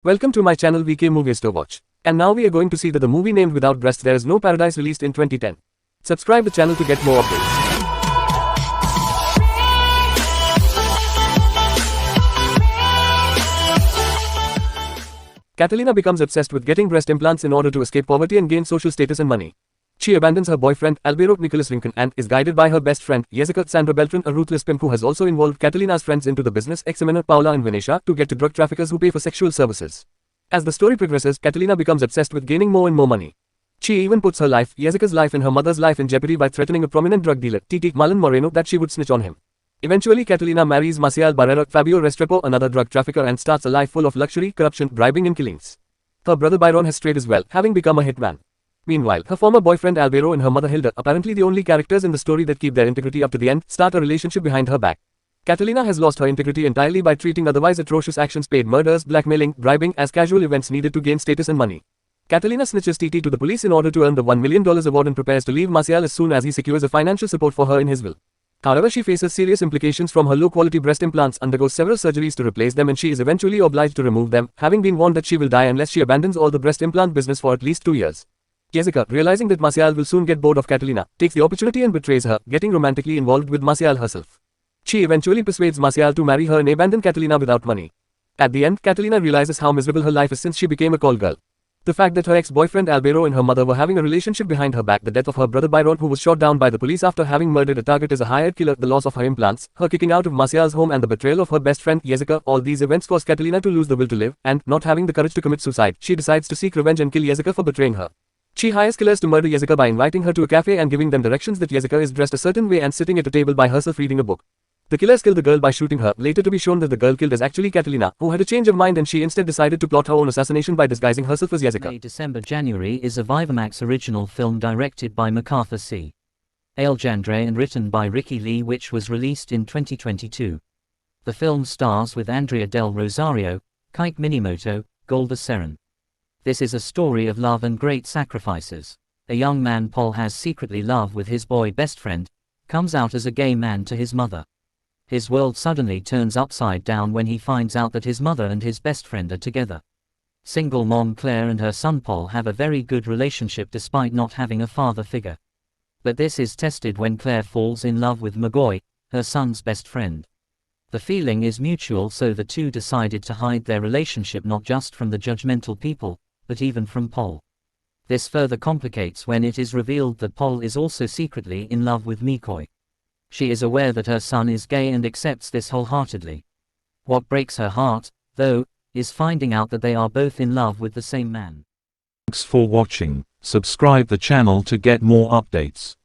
Welcome to my channel VK MoviesToWatch. And now we are going to see that the movie named Without Breast There Is No Paradise released in 2010. Subscribe the channel to get more updates. Catalina becomes obsessed with getting breast implants in order to escape poverty and gain social status and money. She abandons her boyfriend, Alvaro Nicholas Rincon, and is guided by her best friend, Jessica Sandra Beltran, a ruthless pimp who has also involved Catalina's friends into the business, Ximena, Paula and Venetia, to get to drug traffickers who pay for sexual services. As the story progresses, Catalina becomes obsessed with gaining more and more money. She even puts her life, Jessica's life and her mother's life in jeopardy by threatening a prominent drug dealer, Titi Marlon Moreno, that she would snitch on him. Eventually, Catalina marries Maciel Barrera, Fabio Restrepo, another drug trafficker, and starts a life full of luxury, corruption, bribing and killings. Her brother Byron has strayed as well, having become a hitman. Meanwhile, her former boyfriend Alvaro and her mother Hilda, apparently the only characters in the story that keep their integrity up to the end, start a relationship behind her back. Catalina has lost her integrity entirely by treating otherwise atrocious actions, paid murders, blackmailing, bribing as casual events needed to gain status and money. Catalina snitches Titi to the police in order to earn the $1 million award and prepares to leave Maciel as soon as he secures a financial support for her in his will. However, she faces serious implications from her low-quality breast implants, undergoes several surgeries to replace them, and she is eventually obliged to remove them, having been warned that she will die unless she abandons all the breast implant business for at least 2 years. Jessica, realizing that Maciel will soon get bored of Catalina, takes the opportunity and betrays her, getting romantically involved with Maciel herself. She eventually persuades Maciel to marry her and abandon Catalina without money. At the end, Catalina realizes how miserable her life is since she became a call girl. The fact that her ex-boyfriend Alvaro and her mother were having a relationship behind her back, the death of her brother Byron who was shot down by the police after having murdered a target as a hired killer, the loss of her implants, her kicking out of Maciel's home and the betrayal of her best friend Jessica, all these events cause Catalina to lose the will to live, and, not having the courage to commit suicide, she decides to seek revenge and kill Jessica for betraying her. She hires killers to murder Jessica by inviting her to a cafe and giving them directions that Jessica is dressed a certain way and sitting at a table by herself reading a book. The killers kill the girl by shooting her, later to be shown that the girl killed is actually Catalina, who had a change of mind and she instead decided to plot her own assassination by disguising herself as Jessica. May, December, January is a Vivamax original film directed by MacArthur C. Alexandre and written by Ricky Lee, which was released in 2022. The film stars with Andrea Del Rosario, Kike Minimoto, Golda Seren. This is a story of love and great sacrifices. A young man, Paul, has secretly love with his boy best friend, comes out as a gay man to his mother. His world suddenly turns upside down when he finds out that his mother and his best friend are together. Single mom Claire and her son Paul have a very good relationship despite not having a father figure. But this is tested when Claire falls in love with McGoy, her son's best friend. The feeling is mutual, so the two decided to hide their relationship not just from the judgmental people, but even from Paul. This further complicates when it is revealed that Paul is also secretly in love with McGoy. She is aware that her son is gay and accepts this wholeheartedly. What breaks her heart, though, is finding out that they are both in love with the same man. Thanks for watching. Subscribe the channel to get more updates.